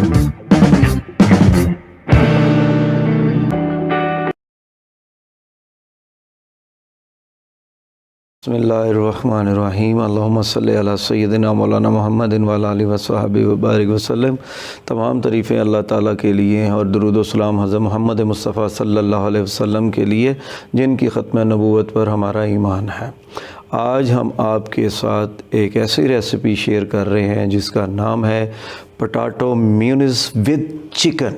बिस्मिल्लाहिर्रहमानिर्रहीम अल्लाहुम्मा सल्लि अला सय्यिदिना मौलाना मुहम्मदिन व अला आलिहि व सहाबिहि व बारिक वसल्लम। तमाम तारीफ़ें अल्लाह ताला के लिए और दुरूद व सलाम हज़रत मोहम्मद मुस्तफ़ा सल्लल्लाहु अलैहि वसल्लम के लिए, जिनकी ख़त्म नबूवत पर हमारा ईमान है। आज हम आपके साथ एक ऐसी रेसिपी शेयर कर रहे हैं जिसका नाम है potato mayonnaise with chicken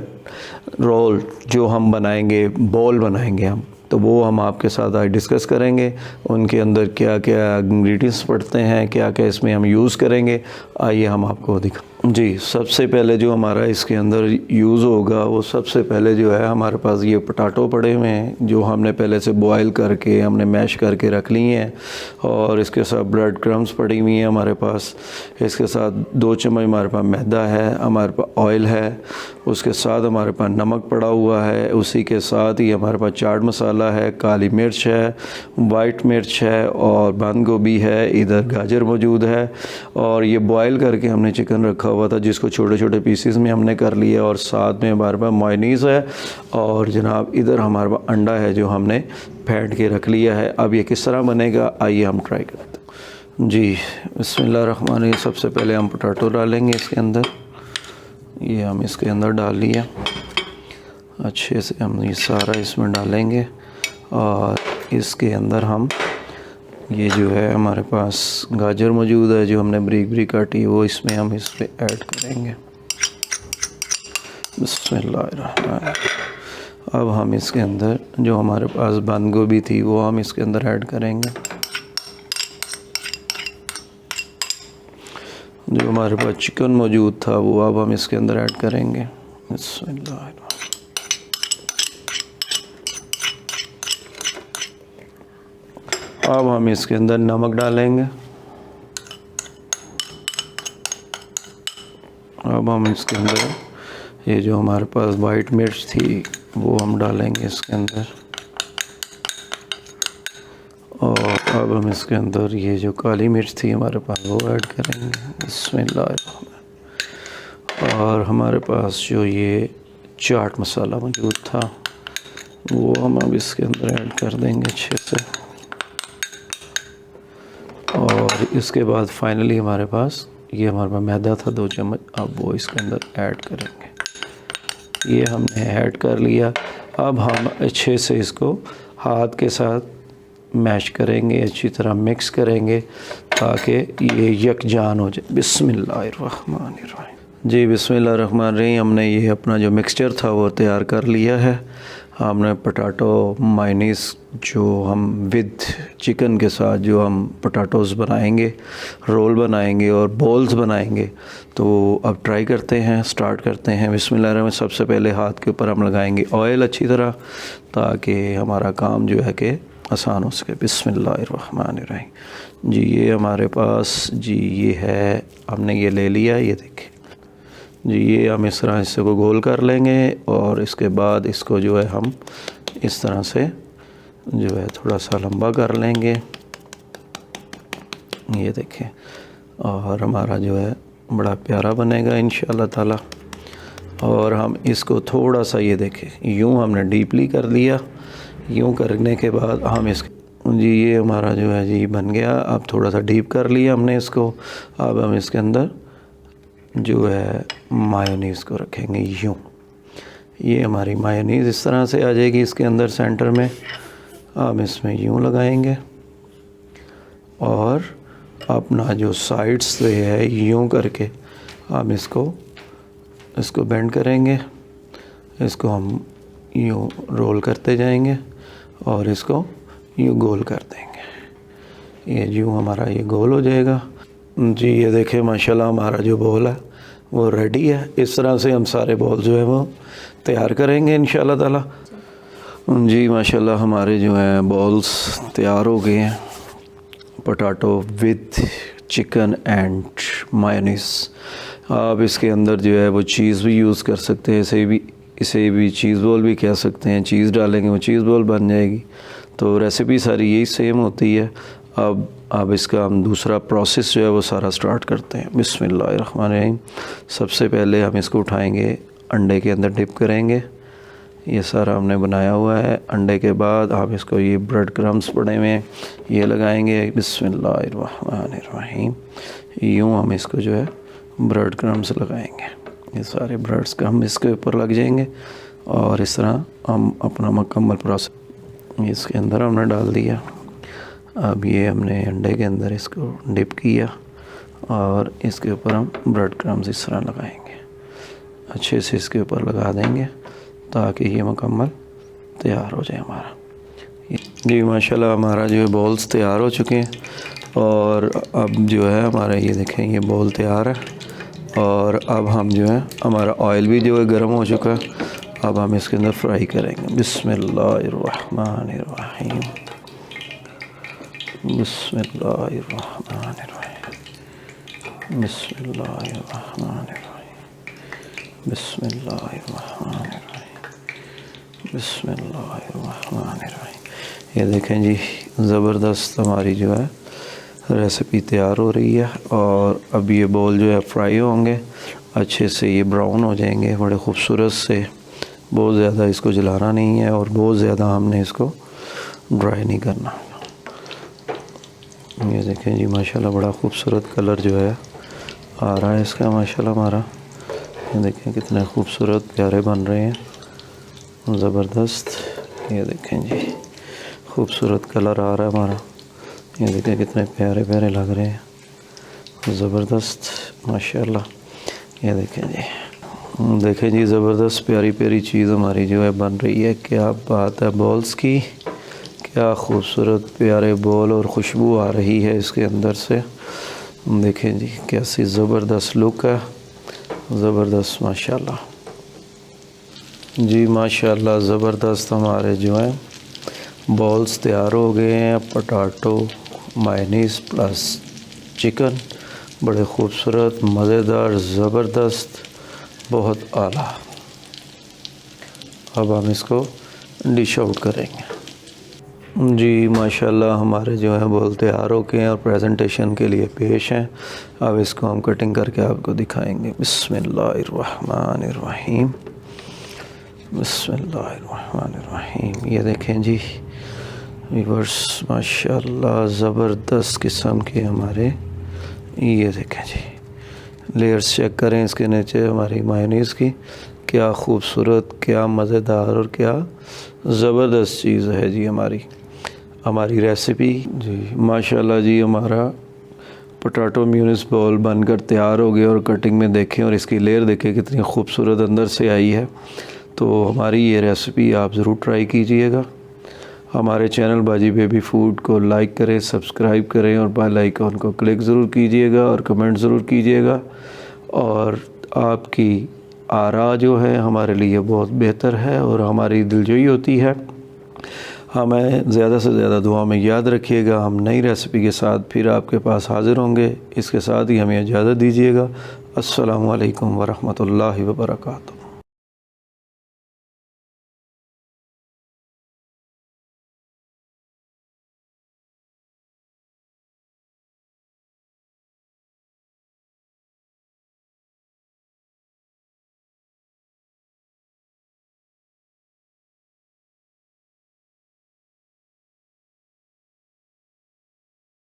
roll, जो हम बनाएंगे, बॉल बनाएंगे हम। तो वो हम आपके साथ आज डिस्कस करेंगे। उनके अंदर क्या क्या इंग्रेडिएंट्स पड़ते हैं, क्या क्या इसमें हम यूज़ करेंगे, आइए हम आपको दिखा। जी, सबसे पहले जो हमारा इसके अंदर यूज़ होगा, वो सबसे पहले जो है हमारे पास ये पोटैटो पड़े हुए हैं, जो हमने पहले से बॉयल करके हमने मैश करके रख लिए हैं। और इसके साथ ब्रेड क्रम्स पड़ी हुई हैं हमारे पास। इसके साथ 2 चम्मच हमारे पास मैदा है, हमारे पास ऑयल है, उसके साथ हमारे पास नमक पड़ा हुआ है, उसी के साथ ही हमारे पास चाट मसाला है, काली मिर्च है, वाइट मिर्च है और बंद गोभी है, इधर गाजर मौजूद है। और ये बॉयल करके हमने चिकन रखा हुआ था, जिसको छोटे छोटे पीसेस में हमने कर लिया। और साथ में हमारे पास मेयोनीज़ है और जनाब इधर हमारे पास अंडा है जो हमने फेंट के रख लिया है। अब ये किस तरह बनेगा, आइए हम ट्राई करते हैं। जी, बिस्मिल्लाहिर्रहमानिर्रहीम। सबसे पहले हम पोटैटो डालेंगे इसके अंदर। ये हम इसके अंदर डाल लिया, अच्छे से हम ये सारा इसमें डालेंगे। और इसके अंदर हम ये जो है हमारे पास गाजर मौजूद है, जो हमने बारीक बारीक काटी, वो इसमें हम इस पर ऐड करेंगे। बिस्मिल्लाहिर्रहमानिर्रहीम। अब हम इसके अंदर जो हमारे पास बंद गोभी थी, वो हम इसके अंदर ऐड करेंगे। जो हमारे पास चिकन मौजूद था, वो अब हम इसके अंदर ऐड करेंगे। बिस्मिल्लाहिर्रहमानिर्रहीम। अब हम इसके अंदर नमक डालेंगे। अब हम इसके अंदर ये जो हमारे पास वाइट मिर्च थी, वो हम डालेंगे इसके अंदर। और अब हम इसके अंदर ये जो काली मिर्च थी हमारे पास, वो ऐड करेंगे। बिस्मिल्लाह। और हमारे पास जो ये चाट मसाला मौजूद था, वो हम अब इसके अंदर ऐड कर देंगे अच्छे से। और इसके बाद फाइनली हमारे पास मैदा था 2 चम्मच, अब वो इसके अंदर ऐड करेंगे। ये हमने ऐड कर लिया। अब हम अच्छे से इसको हाथ के साथ मैश करेंगे, अच्छी तरह मिक्स करेंगे ताकि ये यकजान हो जाए। बिस्मिल्लाहिर्रहमानिर्रहीम। जी, बिस्मिल्लाहिर्रहमानिर्रहीम। हमने ये अपना जो मिक्सचर था वो तैयार कर लिया है। हमने पोटैटो मेयोनीज़ जो हम विद चिकन के साथ जो हम पोटैटोज़ बनाएंगे, रोल बनाएंगे और बॉल्स बनाएंगे, तो अब ट्राई करते हैं, स्टार्ट करते हैं। बिस्मिल्लाहिर्रहमानिर्रहीम। सबसे पहले हाथ के ऊपर हम लगाएंगे ऑयल अच्छी तरह, ताकि हमारा काम जो है कि आसान हो सके। बिस्मिल्लाहिर्रहमानिर्रहीम। जी, ये हमारे पास जी ये है, हमने ये ले लिया, ये देखिए जी। ये हम इस तरह इससे को गोल कर लेंगे और इसके बाद इसको जो है हम इस तरह से जो है थोड़ा सा लंबा कर लेंगे, ये देखें। और हमारा जो है बड़ा प्यारा बनेगा इंशाअल्लाह ताला। और हम इसको थोड़ा सा ये देखें, यूँ हमने डीपली कर लिया। यूँ करने के बाद हम जी ये हमारा जो है जी बन गया। अब थोड़ा सा डीप कर लिया हमने इसको। अब हम इसके अंदर जो है मायोनीज़ को रखेंगे यूँ। ये हमारी मायोनीज़ इस तरह से आ जाएगी इसके अंदर सेंटर में। हम इसमें यूँ लगाएंगे और अपना जो साइड्स से है यूँ करके हम इसको बेंड करेंगे। इसको हम यूँ रोल करते जाएंगे और इसको यूँ गोल कर देंगे। ये यूँ हमारा ये गोल हो जाएगा जी। ये देखें माशाल्लाह हमारा जो बॉल है वो रेडी है। इस तरह से हम सारे बॉल जो है वो तैयार करेंगे इंशाल्लाह ताला। जी माशाल्लाह हमारे जो है बॉल्स तैयार हो गए हैं, potato with chicken and mayonnaise. आप इसके अंदर जो है वो चीज़ भी यूज़ कर सकते हैं, इसे भी चीज़ बॉल भी कह सकते हैं। चीज़ डालेंगे वो चीज़ बॉल बन जाएगी। तो रेसिपी सारी यही सेम होती है। अब अब इसका हम दूसरा प्रोसेस जो है वो सारा स्टार्ट करते हैं। बिस्मिल्लाहिर्रहमानिर्रहीम। सबसे पहले हम इसको उठाएंगे, अंडे के अंदर डिप करेंगे। ये सारा हमने बनाया हुआ है। अंडे के बाद आप इसको ये ब्रेड क्रम्स पड़े हुए हैं ये लगाएंगे। बिस्मिल्लाहिर्रहमानिर्रहीम। यूँ हम इसको जो है ब्रेड क्रम्स लगाएंगे। ये सारे ब्रेड्स का हम इसके ऊपर लग जाएंगे और इस तरह हम अपना मुकम्मल प्रोसेस इसके अंदर हमने डाल दिया। अब ये हमने अंडे के अंदर इसको डिप किया और इसके ऊपर हम ब्रेड क्रम्स इस तरह लगाएंगे। अच्छे से इसके ऊपर लगा देंगे ताकि ये मुकम्मल तैयार हो जाए हमारा। जी माशाल्लाह हमारा जो है बॉल्स तैयार हो चुके हैं और अब जो है हमारा ये देखें ये बॉल तैयार है। और अब हम जो है हमारा ऑयल भी जो है गर्म हो चुका है। अब हम इसके अंदर फ्राई करेंगे। बिस्मिल्लाहिर्रहमानिर्रहीम। बिस्मिल्लाहिर्रहमानिर्रहीम। बिस्मिल्लाहिर्रहमानिर्रहीम। बिस्मिल्लाहिर्रहमानिर्रहीम। बिस्मिल्लाहिर्रहमानिर्रहीम। ये देखें जी ज़बरदस्त हमारी जो है रेसिपी तैयार हो रही है। और अब ये बॉल जो है फ्राई होंगे, अच्छे से ये ब्राउन हो जाएंगे बड़े ख़ूबसूरत से। बहुत ज़्यादा इसको जलाना नहीं है और बहुत ज़्यादा हमने इसको ड्राई नहीं करना। ये देखें जी माशाल्लाह बड़ा ख़ूबसूरत कलर जो है आ रहा है इसका माशाल्लाह हमारा। ये देखें कितने खूबसूरत प्यारे बन रहे हैं, ज़बरदस्त। ये देखें जी खूबसूरत कलर आ रहा है हमारा। ये देखें कितने प्यारे प्यारे लग रहे हैं, ज़बरदस्त माशाल्लाह। ये देखें जी ज़बरदस्त प्यारी प्यारी चीज़ हमारी जो है बन रही है। क्या बात है बॉल्स की, क्या खूबसूरत प्यारे बॉल और खुशबू आ रही है इसके अंदर से। देखें जी कैसी ज़बरदस्त लुक है, ज़बरदस्त माशाल्लाह। जी माशाल्लाह ज़बरदस्त हमारे जो हैं बॉल्स तैयार हो गए हैं। पोटैटो मायोनीज़ प्लस चिकन, बड़े खूबसूरत मज़ेदार ज़बरदस्त बहुत आला। अब हम इसको डिश आउट करेंगे। जी माशाल्लाह हमारे जो है बॉल तैयार हो गए हैं और प्रेजेंटेशन के लिए पेश हैं। अब इसको हम कटिंग करके आपको दिखाएंगे। बिस्मिल्लाहिर्रहमानिर्रहीम। बिस्मिल्लाहिर्रहमानिर्रहीम। ये देखें जी व्यूअर्स माशाल्लाह ज़बरदस्त किस्म के हमारे, ये देखें जी लेयर्स चेक करें इसके नीचे हमारी मायोनीज़ की। क्या खूबसूरत, क्या मज़ेदार और क्या ज़बरदस्त चीज़ है जी हमारी रेसिपी। जी माशाल्लाह जी हमारा पोटैटो म्यूनिस बॉल बनकर तैयार हो गया। और कटिंग में देखें और इसकी लेयर देखें कितनी खूबसूरत अंदर से आई है। तो हमारी ये रेसिपी आप ज़रूर ट्राई कीजिएगा। हमारे चैनल बाजी बेबी फ़ूड को लाइक करें, सब्सक्राइब करें और बेल आइकॉन को क्लिक ज़रूर कीजिएगा और कमेंट ज़रूर कीजिएगा। और आपकी आरा जो है हमारे लिए बहुत बेहतर है और हमारी दिलजोई होती है। हमें ज़्यादा से ज़्यादा दुआ में याद रखिएगा। हम नई रेसिपी के साथ फिर आपके पास हाज़िर होंगे। इसके साथ ही हमें इजाज़त दीजिएगा। अस्सलामु अलैकुम वरहमतुल्लाहि वबरकातुहू।